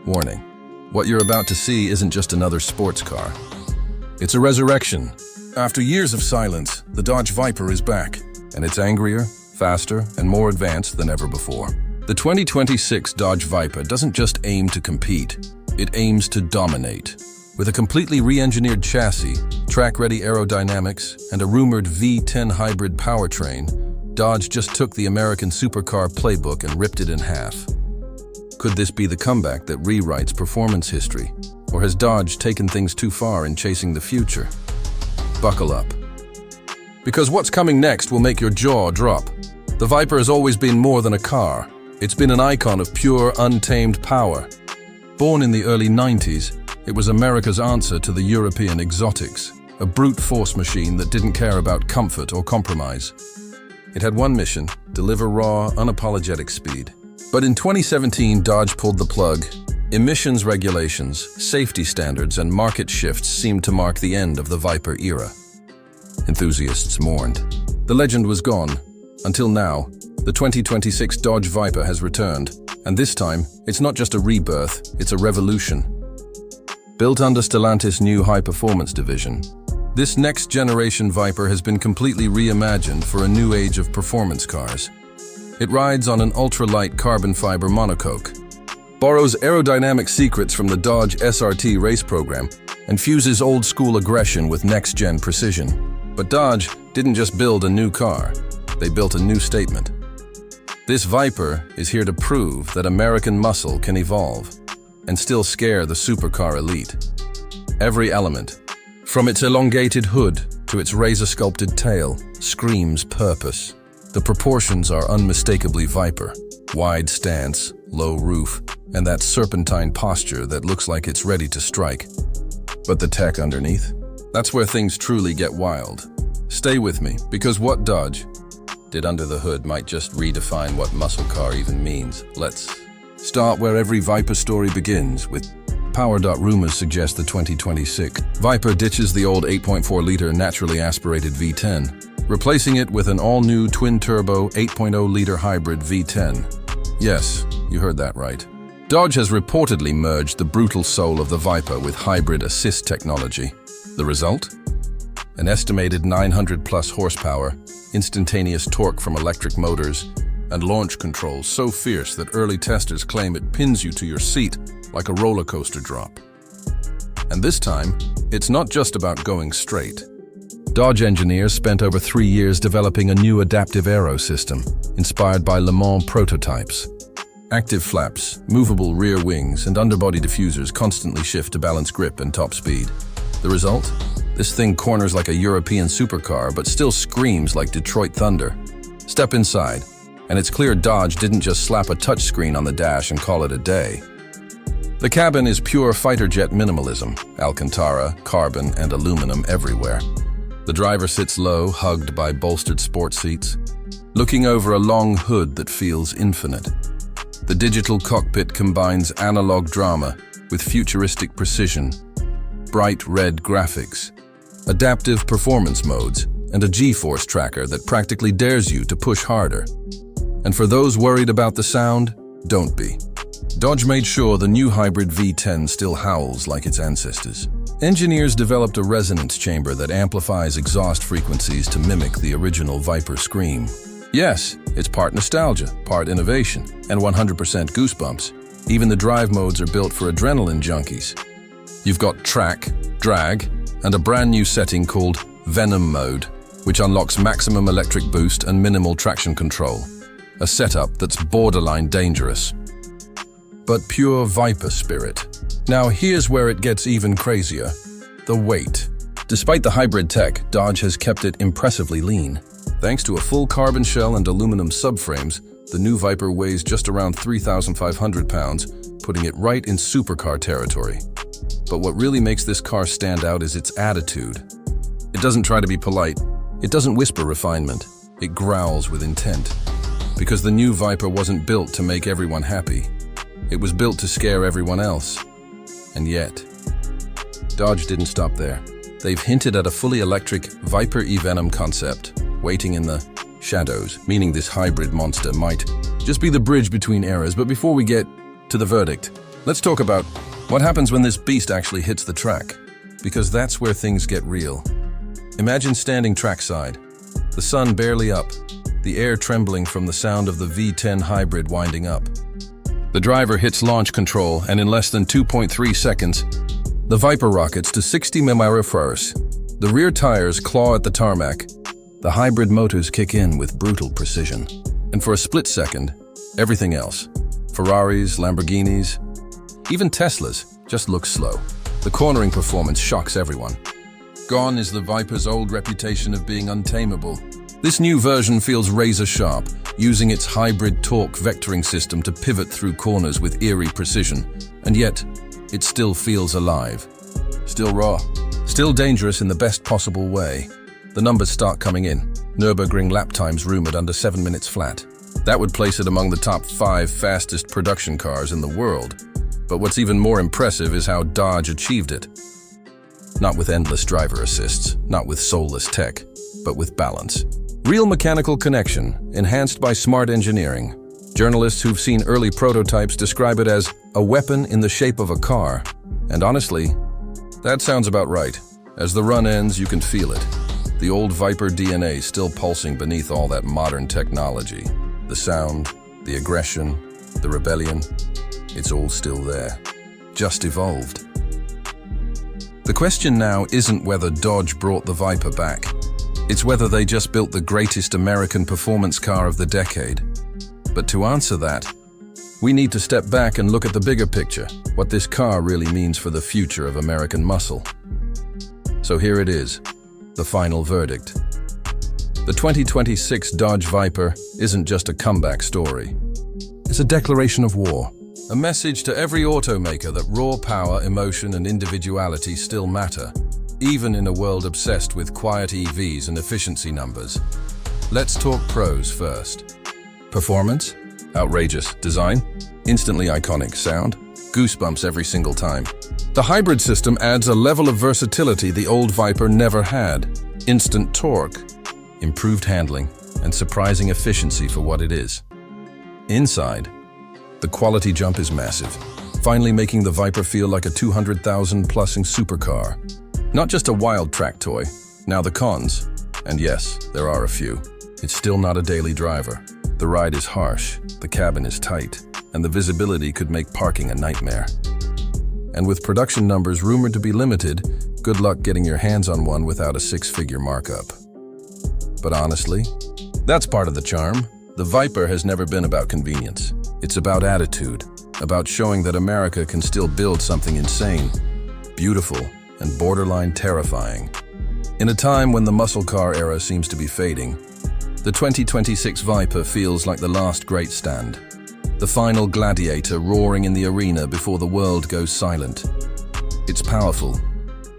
Warning, what you're about to see isn't just another sports car. It's a resurrection. After years of silence, the Dodge Viper is back, and it's angrier, faster, and more advanced than ever before. The 2026 Dodge Viper doesn't just aim to compete, it aims to dominate. With a completely re-engineered chassis, track-ready aerodynamics, and a rumored V10 hybrid powertrain, Dodge just took the American supercar playbook and ripped it in half. Could this be the comeback that rewrites performance history? Or has Dodge taken things too far in chasing the future? Buckle up. Because what's coming next will make your jaw drop. The Viper has always been more than a car. It's been an icon of pure, untamed power. Born in the early 90s, it was America's answer to the European exotics, a brute force machine that didn't care about comfort or compromise. It had one mission: deliver raw, unapologetic speed. But in 2017, Dodge pulled the plug. Emissions regulations, safety standards, and market shifts seemed to mark the end of the Viper era. Enthusiasts mourned. The legend was gone. Until now, the 2026 Dodge Viper has returned. And this time, it's not just a rebirth, it's a revolution. Built under Stellantis' new high-performance division, this next-generation Viper has been completely reimagined for a new age of performance cars. It rides on an ultra-light carbon fiber monocoque, borrows aerodynamic secrets from the Dodge SRT race program, and fuses old-school aggression with next-gen precision. But Dodge didn't just build a new car, they built a new statement. This Viper is here to prove that American muscle can evolve and still scare the supercar elite. Every element, from its elongated hood to its razor-sculpted tail, screams purpose. The proportions are unmistakably Viper. Wide stance, low roof, and that serpentine posture that looks like it's ready to strike. But the tech underneath? That's where things truly get wild. Stay with me, because what Dodge did under the hood might just redefine what muscle car even means. Let's start where every Viper story begins, with Power. Rumors suggest the 2026 Viper ditches the old 8.4-liter naturally aspirated V10, replacing it with an all-new twin-turbo 8.0-liter hybrid V10. Yes, you heard that right. Dodge has reportedly merged the brutal soul of the Viper with hybrid assist technology. The result? An estimated 900-plus horsepower, instantaneous torque from electric motors, and launch controls so fierce that early testers claim it pins you to your seat like a roller coaster drop. And this time, it's not just about going straight. Dodge engineers spent over 3 years developing a new adaptive aero system, inspired by Le Mans prototypes. Active flaps, movable rear wings, and underbody diffusers constantly shift to balance grip and top speed. The result? This thing corners like a European supercar, but still screams like Detroit Thunder. Step inside, and it's clear Dodge didn't just slap a touchscreen on the dash and call it a day. The cabin is pure fighter jet minimalism, Alcantara, carbon, and aluminum everywhere. The driver sits low, hugged by bolstered sports seats, looking over a long hood that feels infinite. The digital cockpit combines analog drama with futuristic precision, bright red graphics, adaptive performance modes, and a G-force tracker that practically dares you to push harder. And for those worried about the sound, don't be. Dodge made sure the new hybrid V10 still howls like its ancestors. Engineers developed a resonance chamber that amplifies exhaust frequencies to mimic the original Viper scream. Yes, it's part nostalgia, part innovation, and 100% goosebumps. Even the drive modes are built for adrenaline junkies. You've got track, drag, and a brand new setting called Venom Mode, which unlocks maximum electric boost and minimal traction control. A setup that's borderline dangerous. But pure Viper spirit. Now here's where it gets even crazier. The weight. Despite the hybrid tech, Dodge has kept it impressively lean. Thanks to a full carbon shell and aluminum subframes, the new Viper weighs just around 3,500 pounds, putting it right in supercar territory. But what really makes this car stand out is its attitude. It doesn't try to be polite. It doesn't whisper refinement. It growls with intent. Because the new Viper wasn't built to make everyone happy. It was built to scare everyone else. And yet, Dodge didn't stop there. They've hinted at a fully electric Viper E-Venom concept, waiting in the shadows, meaning this hybrid monster might just be the bridge between eras. But before we get to the verdict, Let's talk about what happens when this beast actually hits the track, because that's where things get real. Imagine standing trackside, the sun barely up, the air trembling from the sound of the V10 hybrid winding up. The driver hits launch control, and in less than 2.3 seconds, the Viper rockets to 60 mph. The rear tires claw at the tarmac. The hybrid motors kick in with brutal precision. And for a split second, everything else, Ferraris, Lamborghinis, even Teslas, just looks slow. The cornering performance shocks everyone. Gone is the Viper's old reputation of being untamable. This new version feels razor-sharp, using its hybrid torque vectoring system to pivot through corners with eerie precision. And yet, it still feels alive. Still raw. Still dangerous in the best possible way. The numbers start coming in. Nürburgring lap times rumored under 7 minutes flat. That would place it among the top 5 fastest production cars in the world. But what's even more impressive is how Dodge achieved it. Not with endless driver assists, not with soulless tech, but with balance. Real mechanical connection, enhanced by smart engineering. Journalists who've seen early prototypes describe it as a weapon in the shape of a car. And honestly, that sounds about right. As the run ends, you can feel it. The old Viper DNA still pulsing beneath all that modern technology. The sound, the aggression, the rebellion, it's all still there. Just evolved. The question now isn't whether Dodge brought the Viper back. It's whether they just built the greatest American performance car of the decade. But to answer that, we need to step back and look at the bigger picture, what this car really means for the future of American muscle. So here it is, the final verdict. The 2026 Dodge Viper isn't just a comeback story. It's a declaration of war. A message to every automaker that raw power, emotion, and individuality still matter, even in a world obsessed with quiet EVs and efficiency numbers. Let's talk pros first. Performance? Outrageous. Design? Instantly iconic. Sound? Goosebumps every single time. The hybrid system adds a level of versatility the old Viper never had. Instant torque, improved handling, and surprising efficiency for what it is. Inside, the quality jump is massive, finally making the Viper feel like a 200,000-plussing supercar. Not just a wild track toy. Now the cons, and yes, there are a few. It's still not a daily driver. The ride is harsh, the cabin is tight, and the visibility could make parking a nightmare. And with production numbers rumored to be limited, good luck getting your hands on one without a 6-figure markup. But honestly, that's part of the charm. The Viper has never been about convenience. It's about attitude, about showing that America can still build something insane, beautiful, and borderline terrifying. In a time when the muscle car era seems to be fading, the 2026 Viper feels like the last great stand. The final gladiator roaring in the arena before the world goes silent. It's powerful,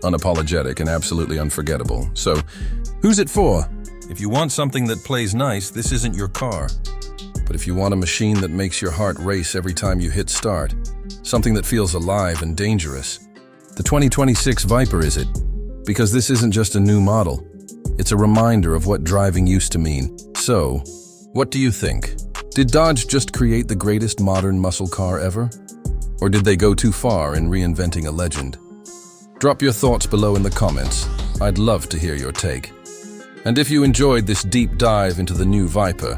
unapologetic, and absolutely unforgettable. So, who's it for? If you want something that plays nice, this isn't your car. But if you want a machine that makes your heart race every time you hit start, something that feels alive and dangerous, the 2026 Viper is it. Because this isn't just a new model. It's a reminder of what driving used to mean. So, what do you think? Did Dodge just create the greatest modern muscle car ever? Or did they go too far in reinventing a legend? Drop your thoughts below in the comments. I'd love to hear your take. And if you enjoyed this deep dive into the new Viper,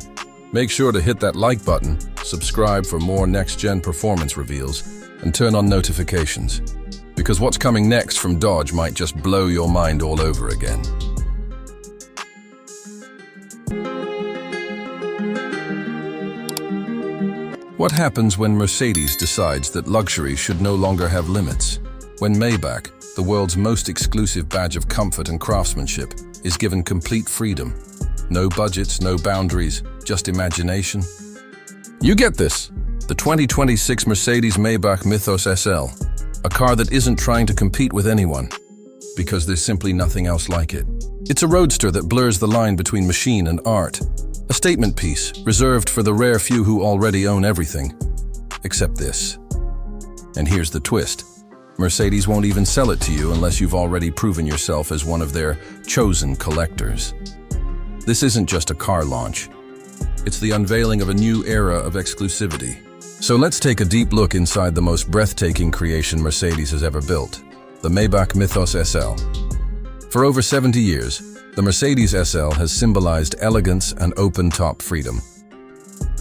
make sure to hit that like button, subscribe for more next-gen performance reveals, and turn on notifications. Because what's coming next from Dodge might just blow your mind all over again. What happens when Mercedes decides that luxury should no longer have limits? When Maybach, the world's most exclusive badge of comfort and craftsmanship, is given complete freedom. No budgets, no boundaries, just imagination. You get this. The 2026 Mercedes-Maybach Mythos SL. A car that isn't trying to compete with anyone, because there's simply nothing else like it. It's a roadster that blurs the line between machine and art. A statement piece, reserved for the rare few who already own everything. Except this. And here's the twist. Mercedes won't even sell it to you unless you've already proven yourself as one of their chosen collectors. This isn't just a car launch. It's the unveiling of a new era of exclusivity. So let's take a deep look inside the most breathtaking creation Mercedes has ever built, the Maybach Mythos SL. For over 70 years, the Mercedes SL has symbolized elegance and open-top freedom.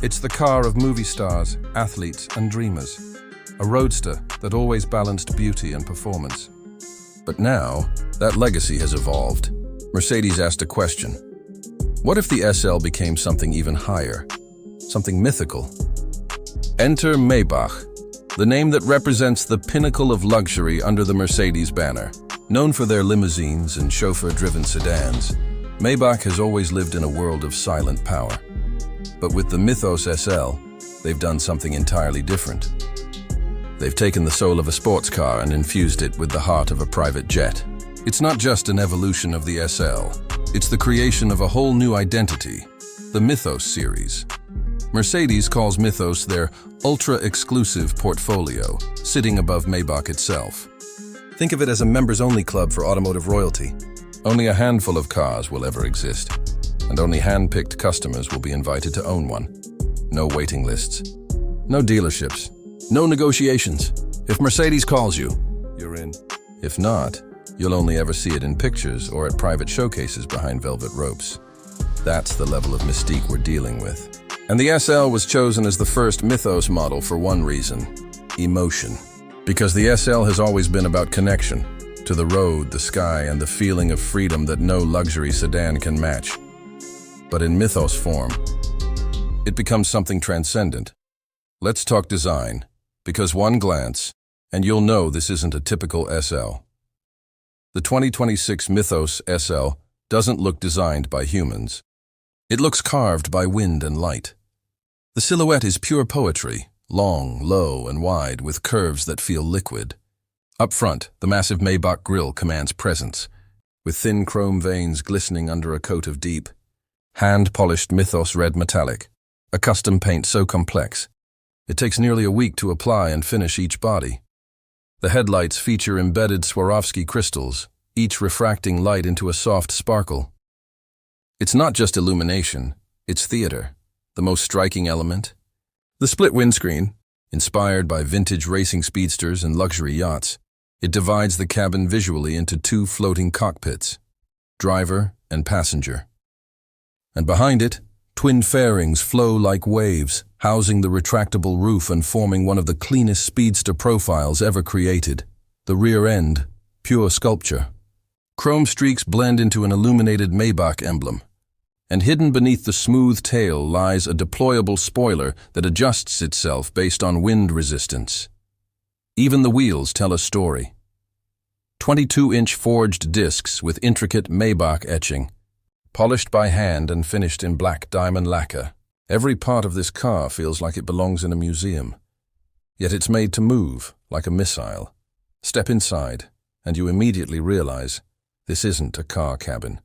It's the car of movie stars, athletes, and dreamers, a roadster that always balanced beauty and performance. But now, that legacy has evolved. Mercedes asked a question. What if the SL became something even higher, something mythical? Enter Maybach, the name that represents the pinnacle of luxury under the Mercedes banner. Known for their limousines and chauffeur-driven sedans, Maybach has always lived in a world of silent power. But with the Mythos SL, they've done something entirely different. They've taken the soul of a sports car and infused it with the heart of a private jet. It's not just an evolution of the SL, it's the creation of a whole new identity, the Mythos series. Mercedes calls Mythos their ultra-exclusive portfolio, sitting above Maybach itself. Think of it as a members-only club for automotive royalty. Only a handful of cars will ever exist, and only hand-picked customers will be invited to own one. No waiting lists, no dealerships, no negotiations. If Mercedes calls you, you're in. If not, you'll only ever see it in pictures or at private showcases behind velvet ropes. That's the level of mystique we're dealing with. And the SL was chosen as the first Mythos model for one reason: emotion. Because the SL has always been about connection to the road, the sky, and the feeling of freedom that no luxury sedan can match. But in Mythos form, it becomes something transcendent. Let's talk design, because one glance, and you'll know this isn't a typical SL. The 2026 Mythos SL doesn't look designed by humans. It looks carved by wind and light. The silhouette is pure poetry, long, low, and wide, with curves that feel liquid. Up front, the massive Maybach grille commands presence, with thin chrome veins glistening under a coat of deep, hand-polished Mythos red metallic, a custom paint so complex, it takes nearly a week to apply and finish each body. The headlights feature embedded Swarovski crystals, each refracting light into a soft sparkle. It's not just illumination, it's theater. The most striking element? The split windscreen, inspired by vintage racing speedsters and luxury yachts. It divides the cabin visually into two floating cockpits, driver and passenger. And behind it, twin fairings flow like waves, housing the retractable roof and forming one of the cleanest speedster profiles ever created. The rear end, pure sculpture. Chrome streaks blend into an illuminated Maybach emblem. And hidden beneath the smooth tail lies a deployable spoiler that adjusts itself based on wind resistance. Even the wheels tell a story. 22-inch forged discs with intricate Maybach etching, polished by hand and finished in black diamond lacquer. Every part of this car feels like it belongs in a museum. Yet it's made to move, like a missile. Step inside, and you immediately realize this isn't a car cabin.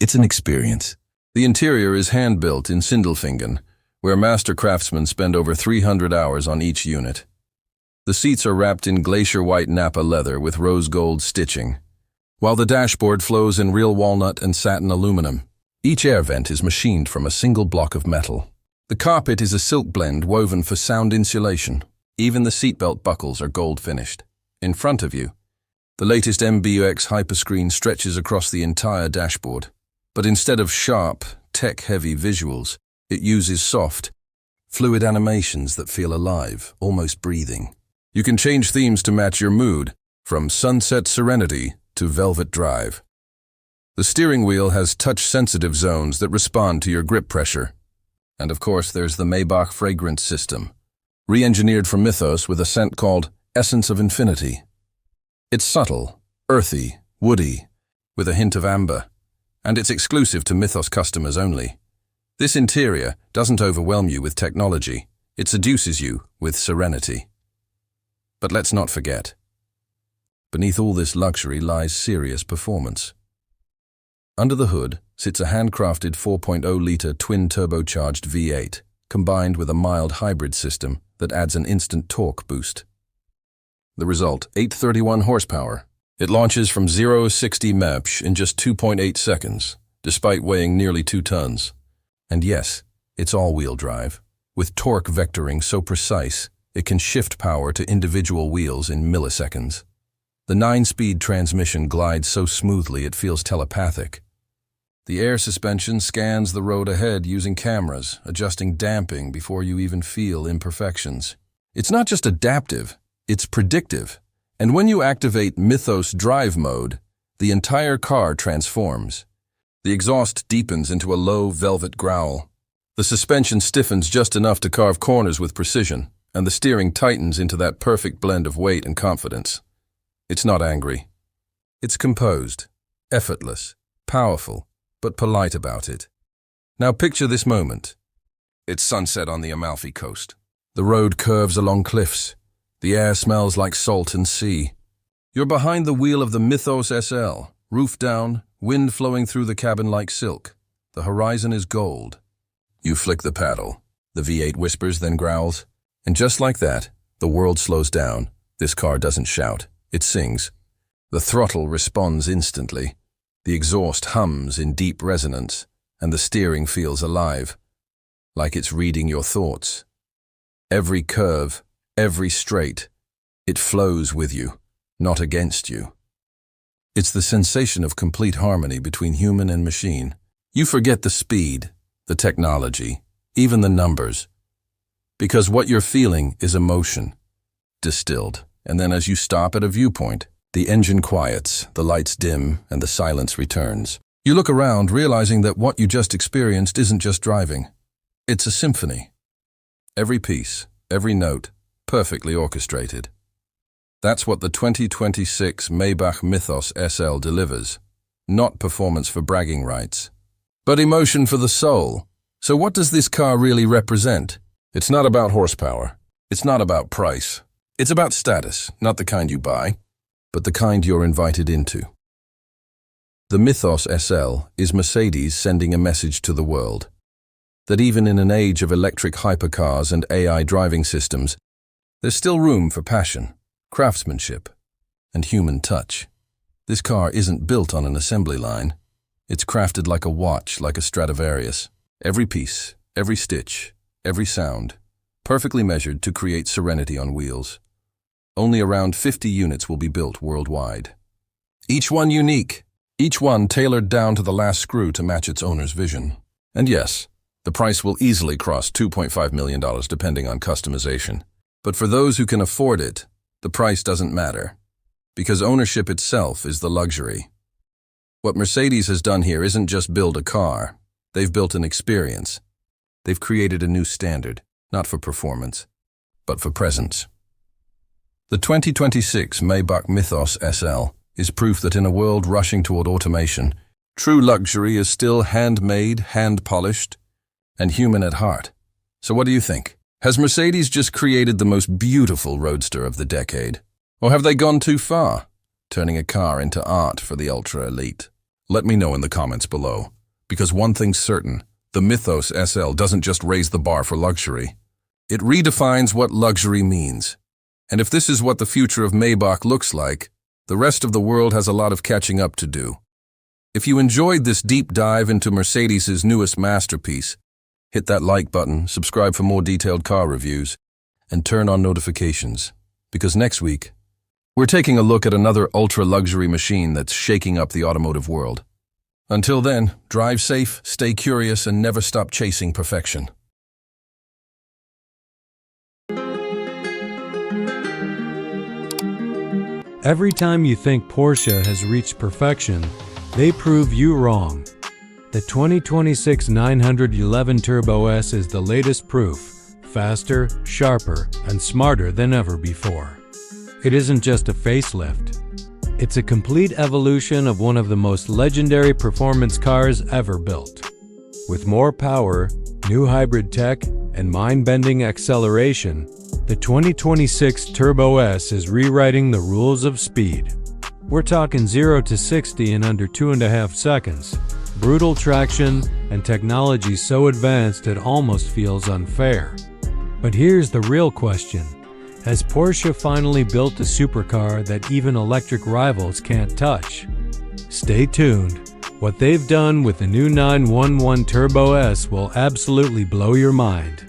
It's an experience. The interior is hand-built in Sindelfingen, where master craftsmen spend over 300 hours on each unit. The seats are wrapped in glacier-white Napa leather with rose-gold stitching, while the dashboard flows in real walnut and satin aluminum. Each air vent is machined from a single block of metal. The carpet is a silk blend woven for sound insulation. Even the seatbelt buckles are gold-finished. In front of you, the latest MBUX hyperscreen stretches across the entire dashboard. But instead of sharp, tech-heavy visuals, it uses soft, fluid animations that feel alive, almost breathing. You can change themes to match your mood, from sunset serenity to velvet drive. The steering wheel has touch-sensitive zones that respond to your grip pressure. And of course, there's the Maybach fragrance system, re-engineered from Mythos with a scent called Essence of Infinity. It's subtle, earthy, woody, with a hint of amber. And it's exclusive to Mythos customers only. This interior doesn't overwhelm you with technology, it seduces you with serenity. But let's not forget, beneath all this luxury lies serious performance. Under the hood sits a handcrafted 4.0-liter twin-turbocharged V8, combined with a mild hybrid system that adds an instant torque boost. The result, 831 horsepower. It launches from 0-60 mph in just 2.8 seconds, despite weighing nearly 2 tons. And yes, it's all-wheel drive. with torque vectoring so precise it can shift power to individual wheels in milliseconds. The 9-speed transmission glides so smoothly it feels telepathic. The air suspension scans the road ahead using cameras, adjusting damping before you even feel imperfections. It's not just adaptive, it's predictive. And when you activate Mythos Drive mode, the entire car transforms. The exhaust deepens into a low velvet growl. The suspension stiffens just enough to carve corners with precision, and the steering tightens into that perfect blend of weight and confidence. It's not angry. It's composed, effortless, powerful, but polite about it. Now picture this moment. It's sunset on the Amalfi Coast. The road curves along cliffs. The air smells like salt and sea. You're behind the wheel of the Mythos SL, roof down, wind flowing through the cabin like silk. The horizon is gold. You flick the paddle. The V8 whispers, then growls. And just like that, the world slows down. This car doesn't shout. It sings. The throttle responds instantly. The exhaust hums in deep resonance, and the steering feels alive, like it's reading your thoughts. Every curve, every straight, it flows with you, not against you. It's the sensation of complete harmony between human and machine. You forget the speed, the technology, even the numbers, because what you're feeling is emotion, distilled. And then as you stop at a viewpoint, the engine quiets, the lights dim, and the silence returns. You look around, realizing that what you just experienced isn't just driving. It's a symphony. Every piece, every note, perfectly orchestrated. That's what the 2026 Maybach Mythos SL delivers. Not performance for bragging rights, but emotion for the soul. So what does this car really represent? It's not about horsepower. It's not about price. It's about status, not the kind you buy, but the kind you're invited into. The Mythos SL is Mercedes sending a message to the world that even in an age of electric hypercars and AI driving systems, there's still room for passion, craftsmanship, and human touch. This car isn't built on an assembly line. It's crafted like a watch, like a Stradivarius. Every piece, every stitch, every sound, perfectly measured to create serenity on wheels. Only around 50 units will be built worldwide. Each one unique, each one tailored down to the last screw to match its owner's vision. And yes, the price will easily cross $2.5 million depending on customization. But for those who can afford it, the price doesn't matter, because ownership itself is the luxury. What Mercedes has done here isn't just build a car. They've built an experience. They've created a new standard, not for performance, but for presence. The 2026 Maybach Mythos SL is proof that in a world rushing toward automation, true luxury is still handmade, hand-polished, and human at heart. So what do you think? Has Mercedes just created the most beautiful roadster of the decade? Or have they gone too far, turning a car into art for the ultra-elite? Let me know in the comments below, because one thing's certain, the Mythos SL doesn't just raise the bar for luxury. It redefines what luxury means. And if this is what the future of Maybach looks like, the rest of the world has a lot of catching up to do. If you enjoyed this deep dive into Mercedes's newest masterpiece, hit that like button, subscribe for more detailed car reviews, and turn on notifications, because next week, we're taking a look at another ultra-luxury machine that's shaking up the automotive world. Until then, drive safe, stay curious, and never stop chasing perfection. Every time you think Porsche has reached perfection, they prove you wrong. The 2026 911 Turbo S is the latest proof, faster, sharper, and smarter than ever before. It isn't just a facelift. It's a complete evolution of one of the most legendary performance cars ever built. With more power, new hybrid tech, and mind-bending acceleration, the 2026 Turbo S is rewriting the rules of speed. We're talking 0 to 60 in under 2.5 seconds, brutal traction, and technology so advanced it almost feels unfair. But here's the real question. Has Porsche finally built a supercar that even electric rivals can't touch? Stay tuned. What they've done with the new 911 Turbo S will absolutely blow your mind.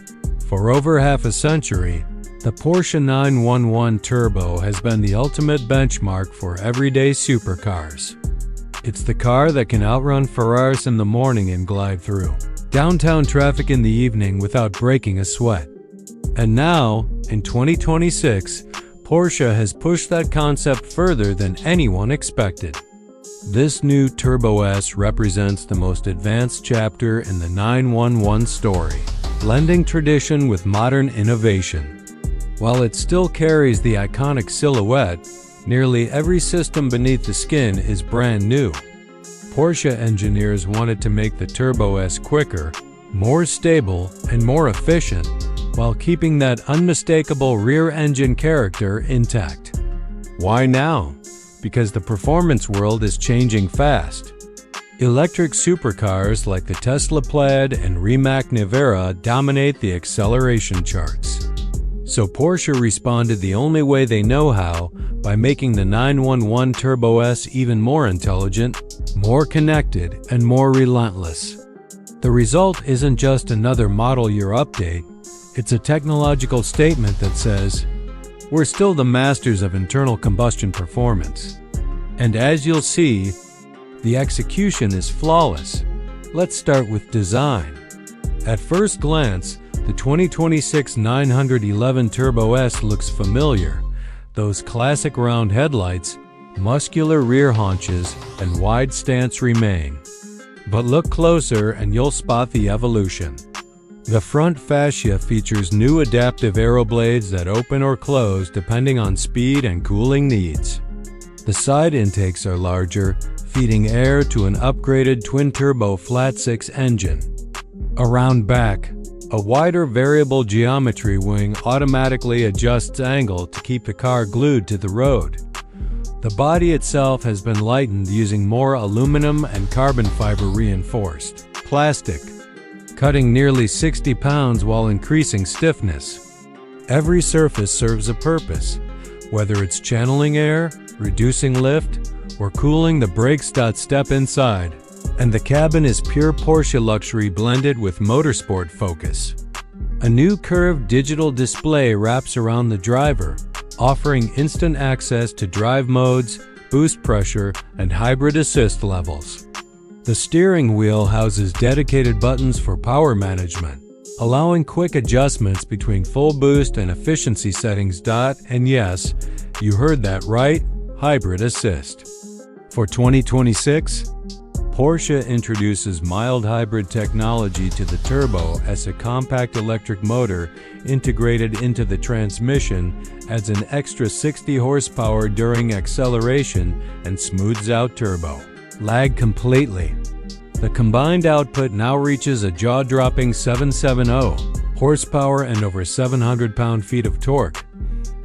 For over half a century, the Porsche 911 Turbo has been the ultimate benchmark for everyday supercars. It's the car that can outrun Ferraris in the morning and glide through downtown traffic in the evening without breaking a sweat. And now, in 2026, Porsche has pushed that concept further than anyone expected. This new Turbo S represents the most advanced chapter in the 911 story, blending tradition with modern innovation. While it still carries the iconic silhouette, nearly every system beneath the skin is brand new. Porsche engineers wanted to make the Turbo S quicker, more stable, and more efficient, while keeping that unmistakable rear-engine character intact. Why now? Because the performance world is changing fast. Electric supercars like the Tesla Plaid and Rimac Nevera dominate the acceleration charts. So Porsche responded the only way they know how, by making the 911 Turbo S even more intelligent, more connected, and more relentless. The result isn't just another model year update, it's a technological statement that says, we're still the masters of internal combustion performance. And as you'll see, the execution is flawless. Let's start with design. At first glance, the 2026 911 Turbo S looks familiar. Those classic round headlights, muscular rear haunches, and wide stance remain. But look closer and you'll spot the evolution. The front fascia features new adaptive aero blades that open or close depending on speed and cooling needs. The side intakes are larger, feeding air to an upgraded twin-turbo flat-six engine. Around back, a wider variable geometry wing automatically adjusts angle to keep the car glued to the road. The body itself has been lightened using more aluminum and carbon fiber reinforced plastic, cutting nearly 60 pounds while increasing stiffness. Every surface serves a purpose, whether it's channeling air, reducing lift, or cooling the brakes. Step inside, and the cabin is pure Porsche luxury blended with motorsport focus. A new curved digital display wraps around the driver, offering instant access to drive modes, boost pressure, and hybrid assist levels. The steering wheel houses dedicated buttons for power management, allowing quick adjustments between full boost and efficiency settings. And yes, you heard that right, hybrid assist. For 2026, Porsche introduces mild hybrid technology to the Turbo as a compact electric motor integrated into the transmission adds an extra 60 horsepower during acceleration and smooths out turbo lag completely. The combined output now reaches a jaw-dropping 770 horsepower and over 700 pound-feet of torque.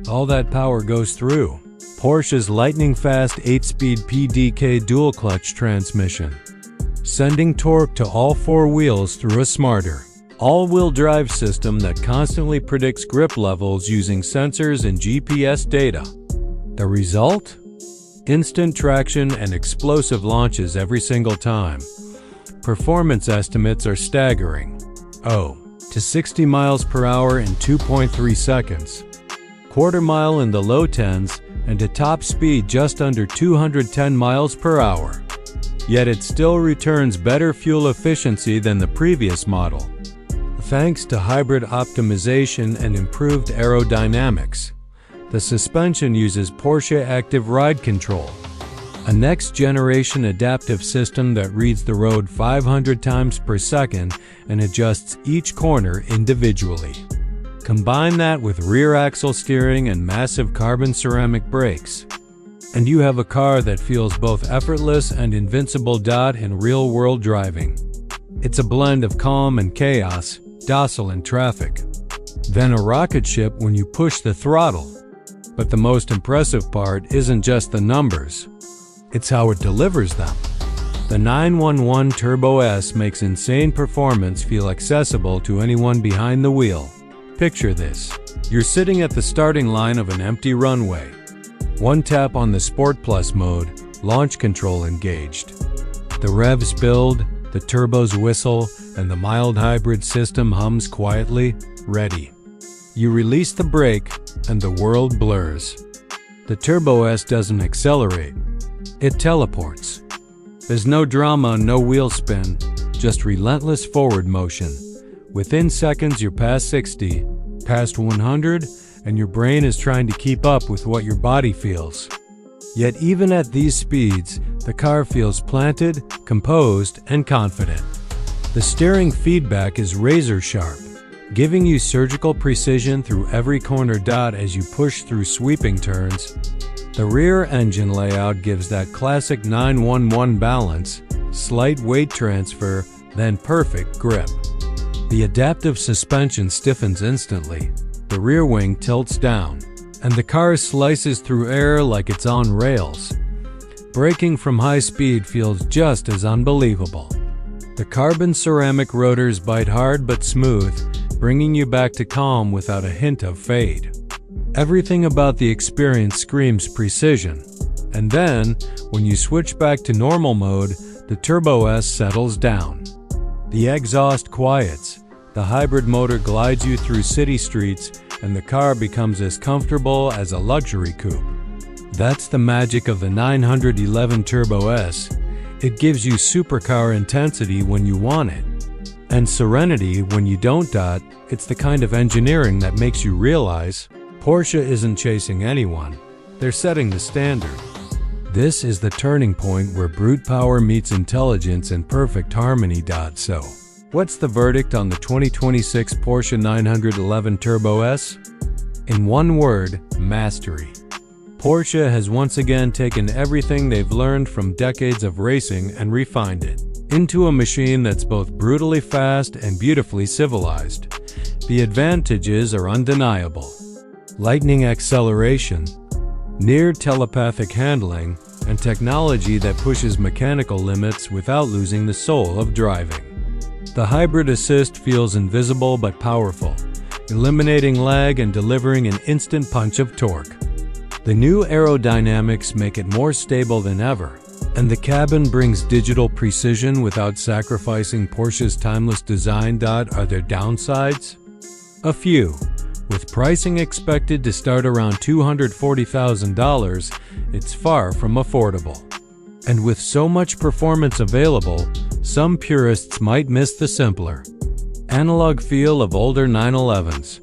All that power goes through Porsche's lightning-fast 8-speed PDK dual-clutch transmission, sending torque to all four wheels through a smarter, all-wheel drive system that constantly predicts grip levels using sensors and GPS data. The result? Instant traction and explosive launches every single time. Performance estimates are staggering. 0 to 60 miles per hour in 2.3 seconds. Quarter mile in the low tens, and a top speed just under 210 miles per hour. Yet it still returns better fuel efficiency than the previous model, thanks to hybrid optimization and improved aerodynamics. The suspension uses Porsche Active Ride Control, a next-generation adaptive system that reads the road 500 times per second and adjusts each corner individually. Combine that with rear axle steering and massive carbon ceramic brakes, and you have a car that feels both effortless and invincible. In real-world driving, it's a blend of calm and chaos, docile in traffic, then a rocket ship when you push the throttle. But the most impressive part isn't just the numbers, it's how it delivers them. The 911 Turbo S makes insane performance feel accessible to anyone behind the wheel. Picture this. You're sitting at the starting line of an empty runway. One tap on the Sport Plus mode, launch control engaged. The revs build, the turbos whistle, and the mild hybrid system hums quietly, ready. You release the brake, and the world blurs. The Turbo S doesn't accelerate. It teleports. There's no drama, no wheel spin, just relentless forward motion. Within seconds, you're past 60, past 100, and your brain is trying to keep up with what your body feels. Yet even at these speeds, the car feels planted, composed, and confident. The steering feedback is razor sharp, giving you surgical precision through every corner dot as you push through sweeping turns. The rear engine layout gives that classic 911 balance, slight weight transfer, then perfect grip. The adaptive suspension stiffens instantly, the rear wing tilts down, and the car slices through air like it's on rails. Braking from high speed feels just as unbelievable. The carbon ceramic rotors bite hard but smooth, bringing you back to calm without a hint of fade. Everything about the experience screams precision. And then, when you switch back to normal mode, the Turbo S settles down. The exhaust quiets, the hybrid motor glides you through city streets, and the car becomes as comfortable as a luxury coupe. That's the magic of the 911 Turbo S. It gives you supercar intensity when you want it, and serenity when you don't. It's the kind of engineering that makes you realize Porsche isn't chasing anyone, they're setting the standard. This is the turning point where brute power meets intelligence in perfect harmony. So, what's the verdict on the 2026 Porsche 911 Turbo S? In one word, mastery. Porsche has once again taken everything they've learned from decades of racing and refined it into a machine that's both brutally fast and beautifully civilized. The advantages are undeniable. Lightning acceleration, near telepathic handling, and technology that pushes mechanical limits without losing the soul of driving. The hybrid assist feels invisible but powerful, eliminating lag and delivering an instant punch of torque. The new aerodynamics make it more stable than ever, and the cabin brings digital precision without sacrificing Porsche's timeless design. Are there downsides? A few. With pricing expected to start around $240,000, it's far from affordable. And with so much performance available, some purists might miss the simpler, analog feel of older 911s.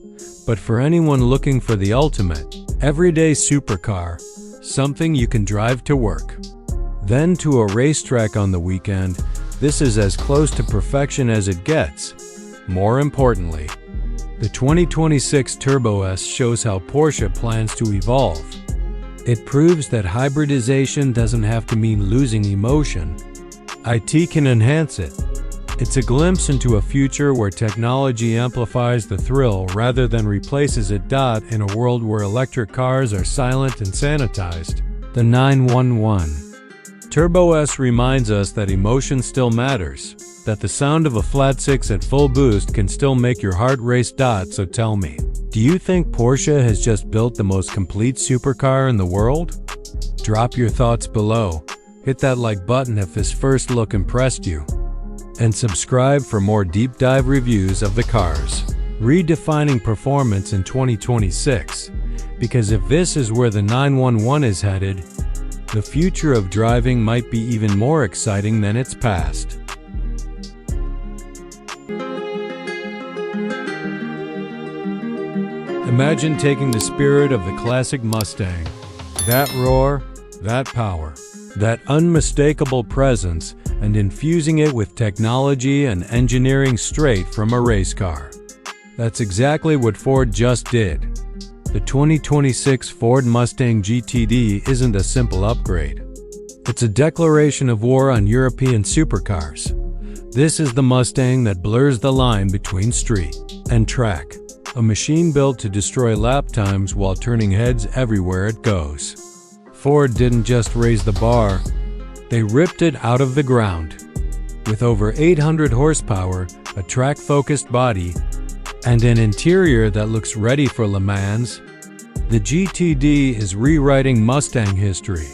But for anyone looking for the ultimate, everyday supercar, something you can drive to work, then to a racetrack on the weekend, this is as close to perfection as it gets. More importantly, the 2026 Turbo S shows how Porsche plans to evolve. It proves that hybridization doesn't have to mean losing emotion. IT can enhance it. It's a glimpse into a future where technology amplifies the thrill rather than replaces it. In a world where electric cars are silent and sanitized, the 911 Turbo S reminds us that emotion still matters, that the sound of a flat six at full boost can still make your heart race. So tell me, do you think Porsche has just built the most complete supercar in the world? Drop your thoughts below, hit that like button if this first look impressed you, and subscribe for more deep dive reviews of the cars redefining performance in 2026. Because if this is where the 911 is headed, the future of driving might be even more exciting than its past. Imagine taking the spirit of the classic Mustang, that roar, that power, that unmistakable presence, and infusing it with technology and engineering straight from a race car. That's exactly what Ford just did. The 2026 Ford Mustang GTD isn't a simple upgrade. It's a declaration of war on European supercars. This is the Mustang that blurs the line between street and track, a machine built to destroy lap times while turning heads everywhere it goes. Ford didn't just raise the bar, they ripped it out of the ground. With over 800 horsepower, a track-focused body, and an interior that looks ready for Le Mans, the GTD is rewriting Mustang history.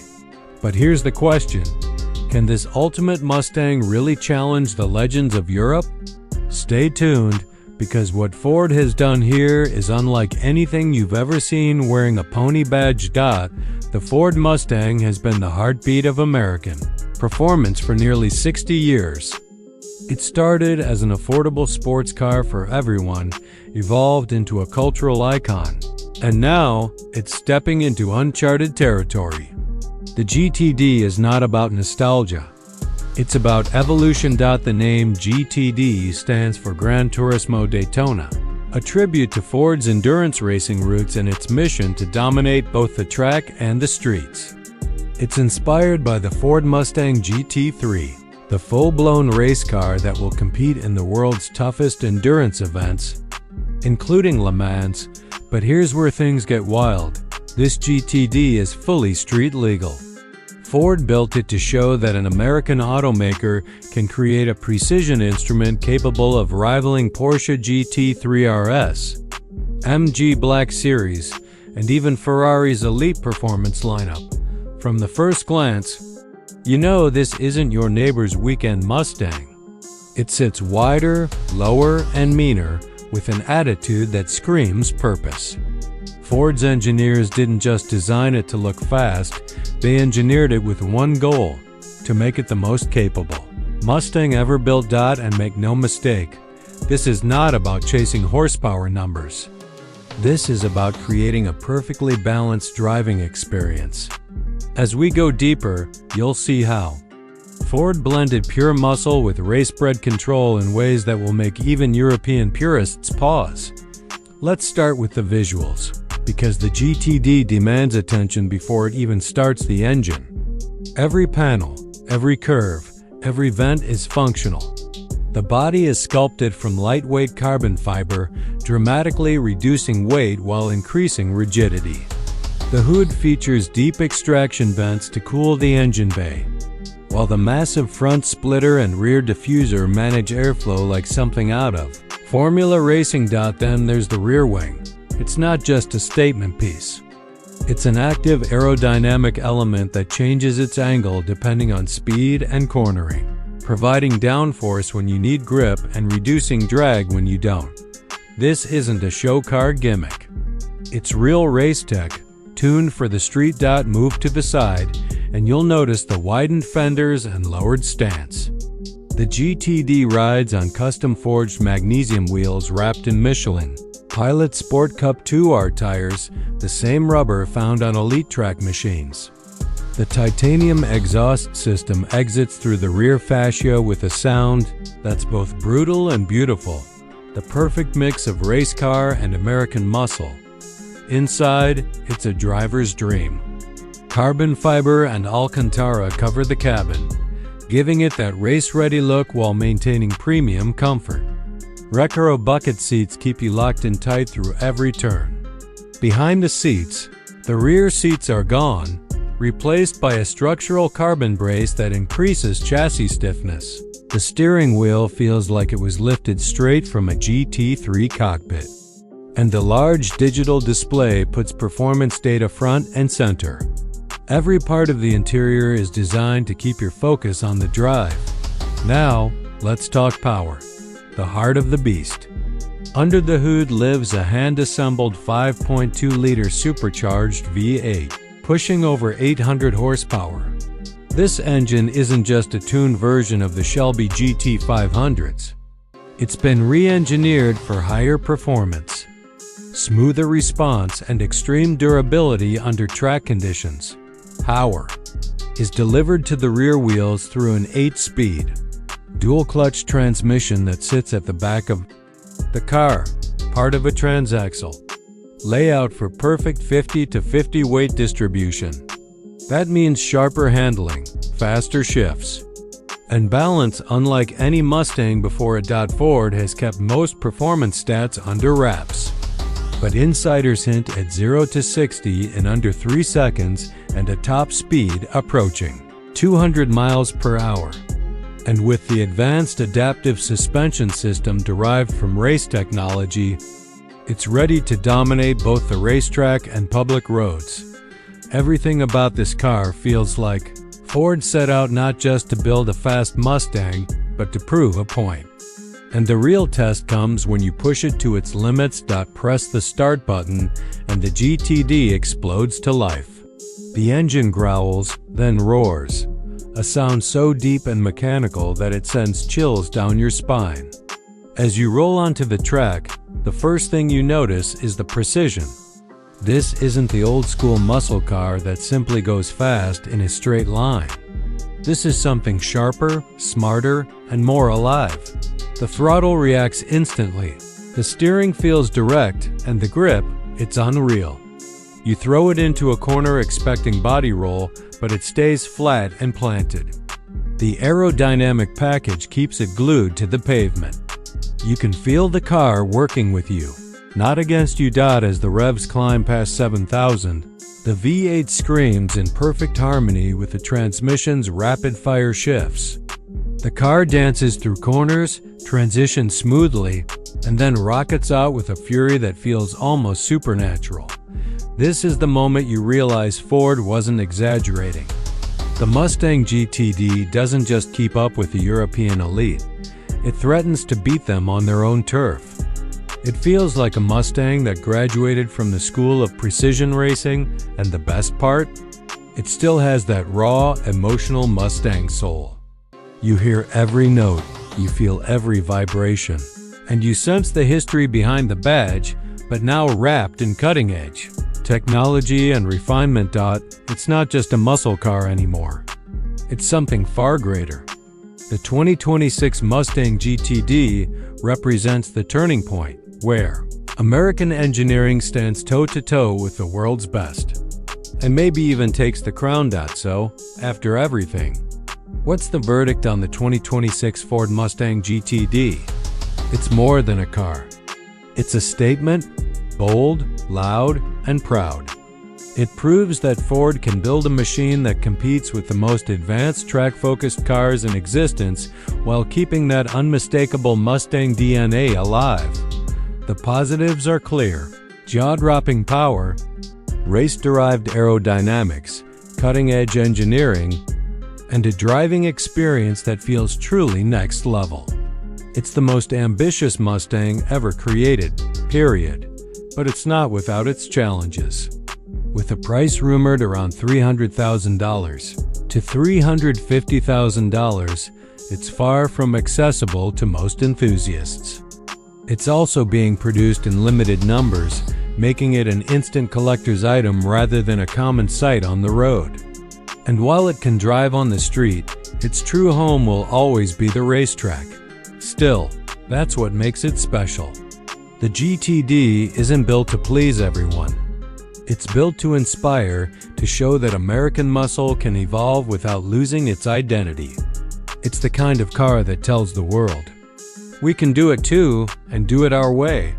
But here's the question: can this ultimate Mustang really challenge the legends of Europe? Stay tuned, because what Ford has done here is unlike anything you've ever seen. Wearing a pony badge, the Ford Mustang has been the heartbeat of American performance for nearly 60 years. It started as an affordable sports car for everyone, evolved into a cultural icon, and now it's stepping into uncharted territory. The GTD is not about nostalgia. It's about evolution. The name GTD stands for Gran Turismo Daytona, a tribute to Ford's endurance racing roots and its mission to dominate both the track and the streets. It's inspired by the Ford Mustang GT3, the full-blown race car that will compete in the world's toughest endurance events, including Le Mans. But here's where things get wild. This GTD is fully street legal. Ford built it to show that an American automaker can create a precision instrument capable of rivaling Porsche GT3 RS, MG Black Series, and even Ferrari's elite performance lineup. From the first glance, you know this isn't your neighbor's weekend Mustang. It sits wider, lower, and meaner, with an attitude that screams purpose. Ford's engineers didn't just design it to look fast, they engineered it with one goal: to make it the most capable Mustang ever built. And make no mistake, this is not about chasing horsepower numbers. This is about creating a perfectly balanced driving experience. As we go deeper, you'll see how Ford blended pure muscle with race-bred control in ways that will make even European purists pause. Let's start with the visuals, because the GTD demands attention before it even starts the engine. Every panel, every curve, every vent is functional. The body is sculpted from lightweight carbon fiber, dramatically reducing weight while increasing rigidity. The hood features deep extraction vents to cool the engine bay, while the massive front splitter and rear diffuser manage airflow like something out of Formula Racing. Then there's the rear wing. It's not just a statement piece. It's an active aerodynamic element that changes its angle depending on speed and cornering, providing downforce when you need grip and reducing drag when you don't. This isn't a show car gimmick. It's real race tech, tuned for the street. Move to the side, and you'll notice the widened fenders and lowered stance. The GTD rides on custom-forged magnesium wheels wrapped in Michelin Pilot Sport Cup 2R tires, the same rubber found on elite track machines. The titanium exhaust system exits through the rear fascia with a sound that's both brutal and beautiful, the perfect mix of race car and American muscle. Inside, it's a driver's dream. Carbon fiber and Alcantara cover the cabin, giving it that race-ready look while maintaining premium comfort. Recaro bucket seats keep you locked in tight through every turn. Behind the seats, the rear seats are gone, replaced by a structural carbon brace that increases chassis stiffness. The steering wheel feels like it was lifted straight from a GT3 cockpit. And the large digital display puts performance data front and center. Every part of the interior is designed to keep your focus on the drive. Now, let's talk power, the heart of the beast. Under the hood lives a hand-assembled 5.2-liter supercharged V8, pushing over 800 horsepower. This engine isn't just a tuned version of the Shelby GT500s. It's been re-engineered for higher performance, smoother response, and extreme durability under track conditions. Power is delivered to the rear wheels through an 8-speed, dual-clutch transmission that sits at the back of the car, part of a transaxle layout for perfect 50-50 weight distribution. That means sharper handling, faster shifts, and balance unlike any Mustang before it. Ford has kept most performance stats under wraps, but insiders hint at 0 to 60 in under 3 seconds and a top speed approaching 200 miles per hour. And with the advanced adaptive suspension system derived from race technology, it's ready to dominate both the racetrack and public roads. Everything about this car feels like Ford set out not just to build a fast Mustang, but to prove a point. And the real test comes when you push it to its limits. Press the start button and the GTD explodes to life. The engine growls, then roars, a sound so deep and mechanical that it sends chills down your spine. As you roll onto the track, the first thing you notice is the precision. This isn't the old-school muscle car that simply goes fast in a straight line. This is something sharper, smarter, and more alive. The throttle reacts instantly, the steering feels direct, and the grip, it's unreal. You throw it into a corner expecting body roll, but it stays flat and planted. The aerodynamic package keeps it glued to the pavement. You can feel the car working with you, not against you. As the revs climb past 7,000, the V8 screams in perfect harmony with the transmission's rapid-fire shifts. The car dances through corners, transitions smoothly, and then rockets out with a fury that feels almost supernatural. This is the moment you realize Ford wasn't exaggerating. The Mustang GTD doesn't just keep up with the European elite, it threatens to beat them on their own turf. It feels like a Mustang that graduated from the school of precision racing, and the best part? It still has that raw, emotional Mustang soul. You hear every note, you feel every vibration, and you sense the history behind the badge, but now wrapped in cutting edge technology and refinement. It's not just a muscle car anymore. It's something far greater. The 2026 Mustang GTD represents the turning point where American engineering stands toe-to-toe with the world's best, and maybe even takes the crown. So, after everything, what's the verdict on the 2026 Ford Mustang GTD? It's more than a car. It's a statement, bold, loud, and proud. It proves that Ford can build a machine that competes with the most advanced track-focused cars in existence while keeping that unmistakable Mustang DNA alive. The positives are clear: jaw-dropping power, race-derived aerodynamics, cutting-edge engineering, and a driving experience that feels truly next level. It's the most ambitious Mustang ever created, period. But it's not without its challenges. With a price rumored around $300,000 to $350,000, it's far from accessible to most enthusiasts. It's also being produced in limited numbers, making it an instant collector's item rather than a common sight on the road. And while it can drive on the street, its true home will always be the racetrack. Still, that's what makes it special. The GTD isn't built to please everyone. It's built to inspire, to show that American muscle can evolve without losing its identity. It's the kind of car that tells the world, we can do it too, and do it our way.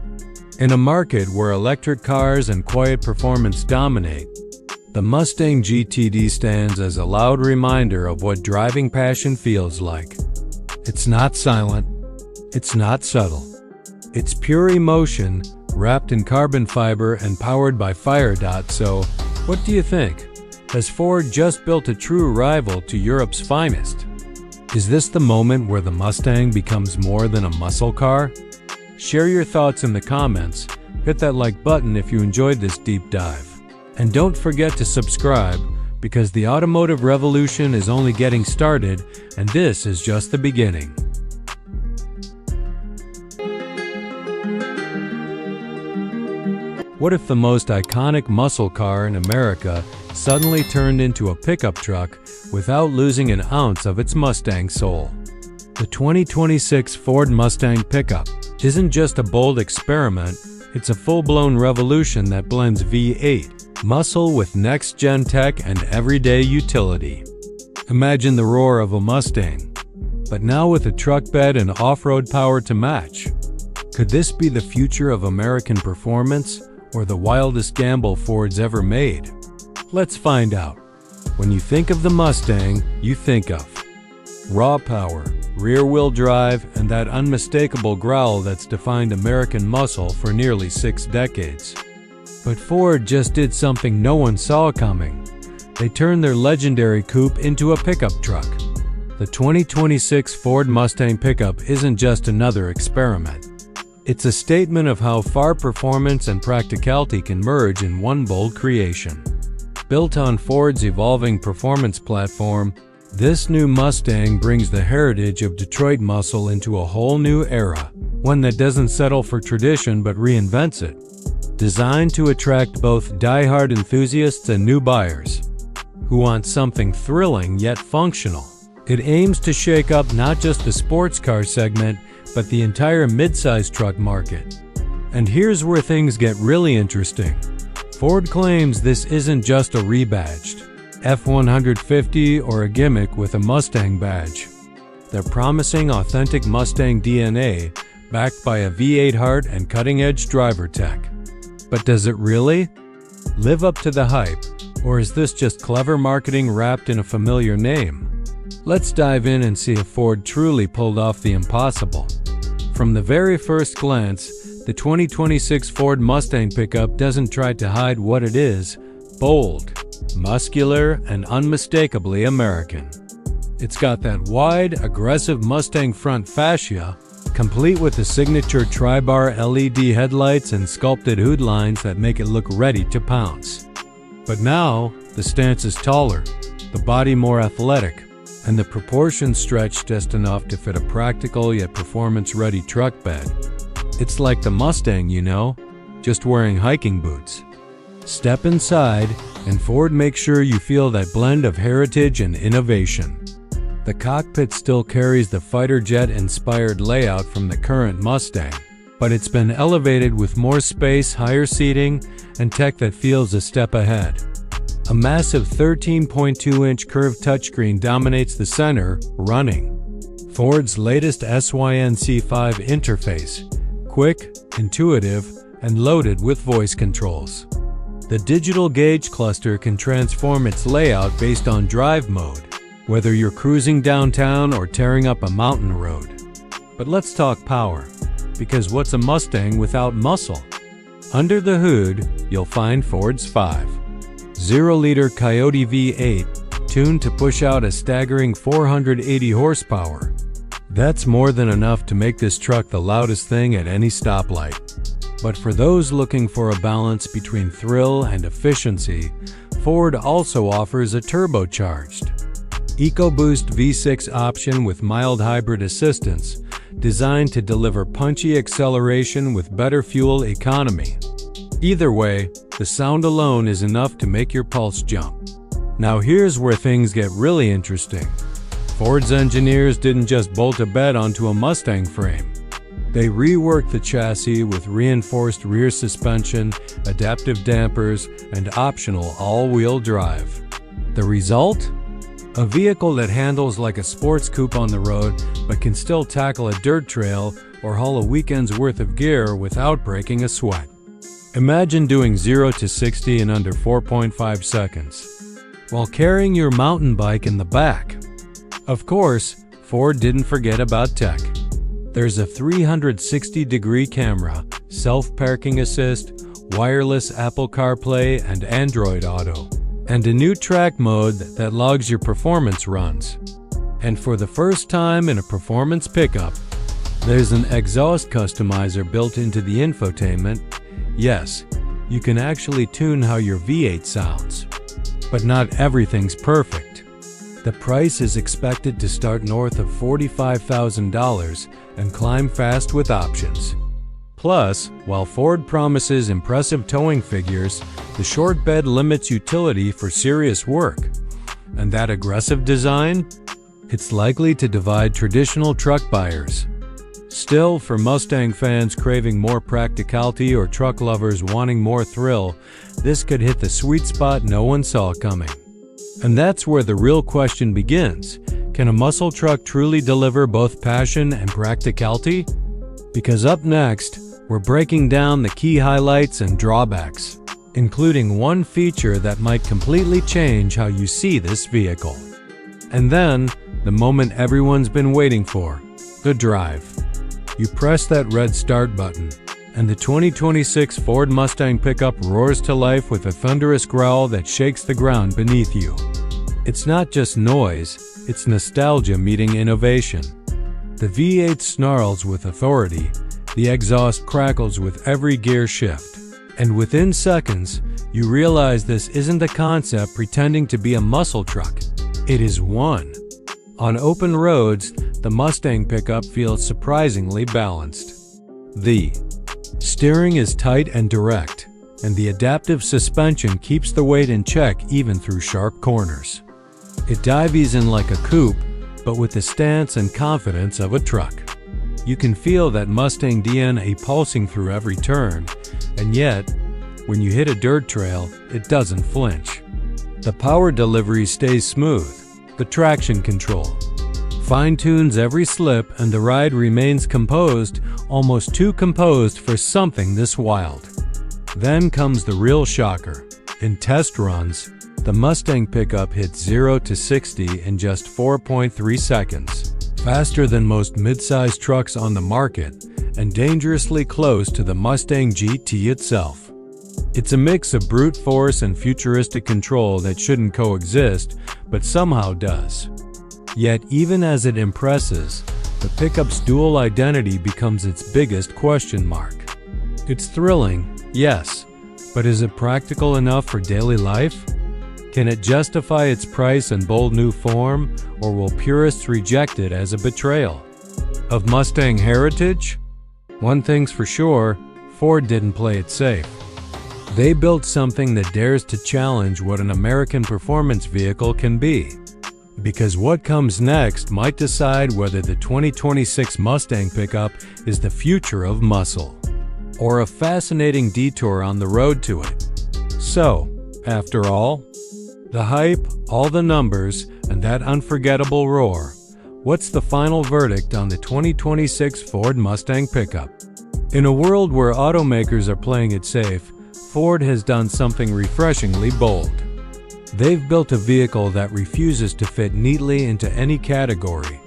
In a market where electric cars and quiet performance dominate, the Mustang GTD stands as a loud reminder of what driving passion feels like. It's not silent. It's not subtle. It's pure emotion, wrapped in carbon fiber and powered by fire. So, what do you think? Has Ford just built a true rival to Europe's finest? Is this the moment where the Mustang becomes more than a muscle car? Share your thoughts in the comments, hit that like button if you enjoyed this deep dive. And don't forget to subscribe, because the automotive revolution is only getting started, and this is just the beginning. What if the most iconic muscle car in America suddenly turned into a pickup truck without losing an ounce of its Mustang soul? The 2026 Ford Mustang pickup isn't just a bold experiment, it's a full-blown revolution that blends V8 muscle with next-gen tech and everyday utility. Imagine the roar of a Mustang, but now with a truck bed and off-road power to match. Could this be the future of American performance, or the wildest gamble Ford's ever made? Let's find out. When you think of the Mustang, you think of raw power, rear-wheel drive, and that unmistakable growl that's defined American muscle for nearly 6 decades. But Ford just did something no one saw coming. They turned their legendary coupe into a pickup truck. The 2026 Ford Mustang pickup isn't just another experiment. It's a statement of how far performance and practicality can merge in one bold creation. Built on Ford's evolving performance platform, this new Mustang brings the heritage of Detroit muscle into a whole new era, one that doesn't settle for tradition but reinvents it. Designed to attract both die-hard enthusiasts and new buyers who want something thrilling yet functional. It aims to shake up not just the sports car segment, but the entire mid-size truck market. And here's where things get really interesting. Ford claims this isn't just a rebadged F-150 or a gimmick with a Mustang badge. They're promising authentic Mustang DNA, backed by a V8 heart and cutting-edge driver tech. But does it really live up to the hype, or is this just clever marketing wrapped in a familiar name? Let's dive in and see if Ford truly pulled off the impossible. From the very first glance, the 2026 Ford Mustang pickup doesn't try to hide what it is: bold, muscular, and unmistakably American. It's got that wide, aggressive Mustang front fascia, complete with the signature tri-bar LED headlights and sculpted hood lines that make it look ready to pounce. But now, the stance is taller, the body more athletic, and the proportions stretched just enough to fit a practical yet performance-ready truck bed. It's like the Mustang, you know, just wearing hiking boots. Step inside, and Ford makes sure you feel that blend of heritage and innovation. The cockpit still carries the fighter jet-inspired layout from the current Mustang, but it's been elevated with more space, higher seating, and tech that feels a step ahead. A massive 13.2-inch curved touchscreen dominates the center, running Ford's latest SYNC5 interface, quick, intuitive, and loaded with voice controls. The digital gauge cluster can transform its layout based on drive mode, whether you're cruising downtown or tearing up a mountain road. But let's talk power, because what's a Mustang without muscle? Under the hood, you'll find Ford's 5.0-liter Coyote V8, tuned to push out a staggering 480 horsepower. That's more than enough to make this truck the loudest thing at any stoplight. But for those looking for a balance between thrill and efficiency, Ford also offers a turbocharged EcoBoost V6 option with mild hybrid assistance, designed to deliver punchy acceleration with better fuel economy. Either way, the sound alone is enough to make your pulse jump. Now here's where things get really interesting. Ford's engineers didn't just bolt a bed onto a Mustang frame. They reworked the chassis with reinforced rear suspension, adaptive dampers, and optional all-wheel drive. The result? A vehicle that handles like a sports coupe on the road, but can still tackle a dirt trail or haul a weekend's worth of gear without breaking a sweat. Imagine doing 0 to 60 in under 4.5 seconds, while carrying your mountain bike in the back. Of course, Ford didn't forget about tech. There's a 360-degree camera, self-parking assist, wireless Apple CarPlay and Android Auto, and a new track mode that logs your performance runs. And for the first time in a performance pickup, there's an exhaust customizer built into the infotainment. Yes, you can actually tune how your V8 sounds. But not everything's perfect. The price is expected to start north of $45,000 and climb fast with options. Plus, while Ford promises impressive towing figures, the short bed limits utility for serious work. And that aggressive design? It's likely to divide traditional truck buyers. Still, for Mustang fans craving more practicality or truck lovers wanting more thrill, this could hit the sweet spot no one saw coming. And that's where the real question begins. Can a muscle truck truly deliver both passion and practicality? Because up next, we're breaking down the key highlights and drawbacks, including one feature that might completely change how you see this vehicle. And then, the moment everyone's been waiting for, the drive. You press that red start button, and the 2026 Ford Mustang pickup roars to life with a thunderous growl that shakes the ground beneath you. It's not just noise, It's nostalgia meeting innovation. The V8 snarls with authority, the exhaust crackles with every gear shift. And within seconds, you realize this isn't a concept pretending to be a muscle truck. It is one. On open roads, the Mustang pickup feels surprisingly balanced. The steering is tight and direct, and the adaptive suspension keeps the weight in check even through sharp corners. It dives in like a coupe, but with the stance and confidence of a truck. You can feel that Mustang DNA pulsing through every turn, and yet, when you hit a dirt trail, it doesn't flinch. The power delivery stays smooth. The traction control fine-tunes every slip, and the ride remains composed, almost too composed for something this wild. Then comes the real shocker. In test runs, the Mustang pickup hits 0 to 60 in just 4.3 seconds, faster than most mid-size trucks on the market, and dangerously close to the Mustang GT itself. It's a mix of brute force and futuristic control that shouldn't coexist, but somehow does. Yet even as it impresses, the pickup's dual identity becomes its biggest question mark. It's thrilling, yes, but is it practical enough for daily life? Can it justify its price and bold new form, or will purists reject it as a betrayal of Mustang heritage? One thing's for sure, Ford didn't play it safe. They built something that dares to challenge what an American performance vehicle can be. Because what comes next might decide whether the 2026 Mustang pickup is the future of muscle, or a fascinating detour on the road to it. So, after all, the hype, all the numbers, and that unforgettable roar, what's the final verdict on the 2026 Ford Mustang pickup? In a world where automakers are playing it safe, Ford has done something refreshingly bold. They've built a vehicle that refuses to fit neatly into any category,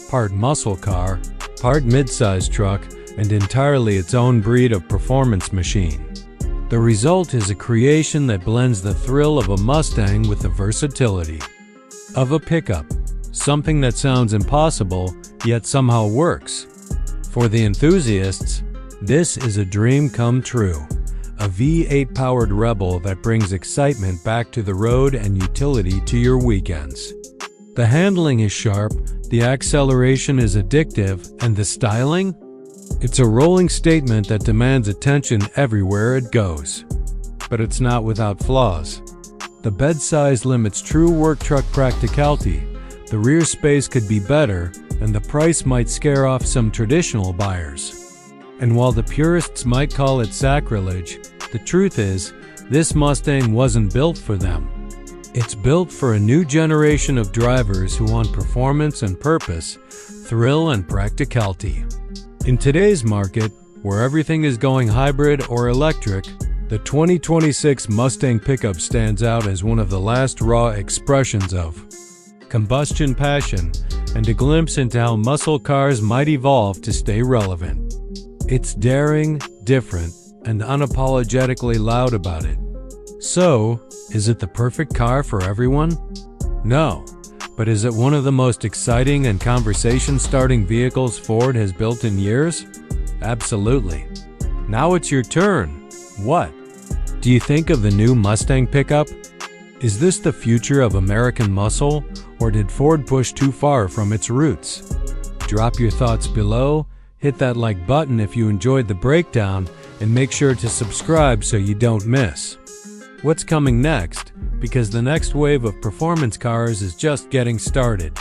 part muscle car, part mid-size truck, and entirely its own breed of performance machine. The result is a creation that blends the thrill of a Mustang with the versatility of a pickup, something that sounds impossible, yet somehow works. For the enthusiasts, this is a dream come true. A V8-powered rebel that brings excitement back to the road and utility to your weekends. The handling is sharp, the acceleration is addictive, and the styling? It's a rolling statement that demands attention everywhere it goes. But it's not without flaws. The bed size limits true work truck practicality, the rear space could be better, and the price might scare off some traditional buyers. And while the purists might call it sacrilege, the truth is, this Mustang wasn't built for them. It's built for a new generation of drivers who want performance and purpose, thrill and practicality. In today's market, where everything is going hybrid or electric, the 2026 Mustang pickup stands out as one of the last raw expressions of combustion passion and a glimpse into how muscle cars might evolve to stay relevant. It's daring, different, and unapologetically loud about it. So, is it the perfect car for everyone? No, but is it one of the most exciting and conversation-starting vehicles Ford has built in years? Absolutely. Now it's your turn. What do you think of the new Mustang pickup? Is this the future of American muscle, or did Ford push too far from its roots? Drop your thoughts below, hit that like button if you enjoyed the breakdown, and make sure to subscribe so you don't miss what's coming next, because the next wave of performance cars is just getting started.